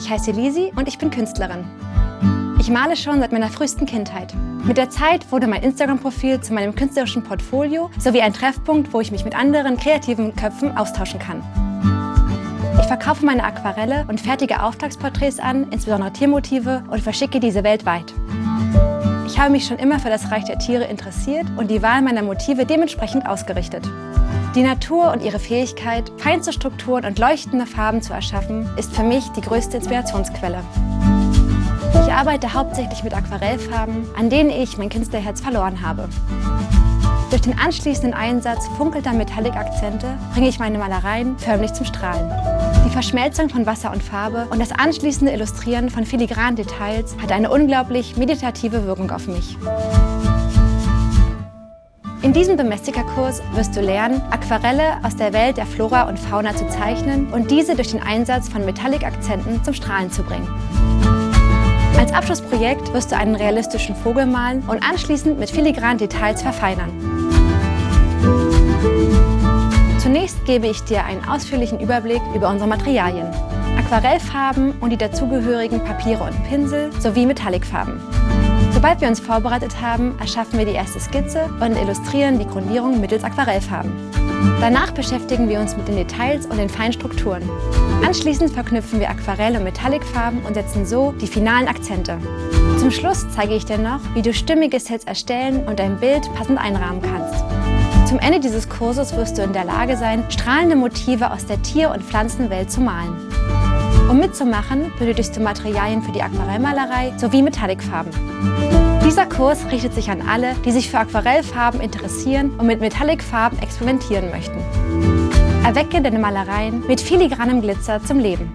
Ich heiße Lisi und ich bin Künstlerin. Ich male schon seit meiner frühesten Kindheit. Mit der Zeit wurde mein Instagram-Profil zu meinem künstlerischen Portfolio sowie ein Treffpunkt, wo ich mich mit anderen kreativen Köpfen austauschen kann. Ich verkaufe meine Aquarelle und fertige Auftragsporträts an, insbesondere Tiermotive, und verschicke diese weltweit. Ich habe mich schon immer für das Reich der Tiere interessiert und die Wahl meiner Motive dementsprechend ausgerichtet. Die Natur und ihre Fähigkeit, feinste Strukturen und leuchtende Farben zu erschaffen, ist für mich die größte Inspirationsquelle. Ich arbeite hauptsächlich mit Aquarellfarben, an denen ich mein Künstlerherz verloren habe. Durch den anschließenden Einsatz funkelnder Metallic-Akzente bringe ich meine Malereien förmlich zum Strahlen. Die Verschmelzung von Wasser und Farbe und das anschließende Illustrieren von filigranen Details hat eine unglaublich meditative Wirkung auf mich. In diesem Domestika-Kurs wirst du lernen, Aquarelle aus der Welt der Flora und Fauna zu zeichnen und diese durch den Einsatz von Metallic-Akzenten zum Strahlen zu bringen. Als Abschlussprojekt wirst du einen realistischen Vogel malen und anschließend mit filigranen Details verfeinern. Zunächst gebe ich dir einen ausführlichen Überblick über unsere Materialien, Aquarellfarben und die dazugehörigen Papiere und Pinsel sowie Metallicfarben. Sobald wir uns vorbereitet haben, erschaffen wir die erste Skizze und illustrieren die Grundierung mittels Aquarellfarben. Danach beschäftigen wir uns mit den Details und den feinen Strukturen. Anschließend verknüpfen wir Aquarell- und Metallicfarben und setzen so die finalen Akzente. Zum Schluss zeige ich dir noch, wie du stimmige Sets erstellen und dein Bild passend einrahmen kannst. Zum Ende dieses Kurses wirst du in der Lage sein, strahlende Motive aus der Tier- und Pflanzenwelt zu malen. Um mitzumachen, benötigst du Materialien für die Aquarellmalerei sowie Metallicfarben. Dieser Kurs richtet sich an alle, die sich für Aquarellfarben interessieren und mit Metallicfarben experimentieren möchten. Erwecke deine Malereien mit filigranem Glitzer zum Leben.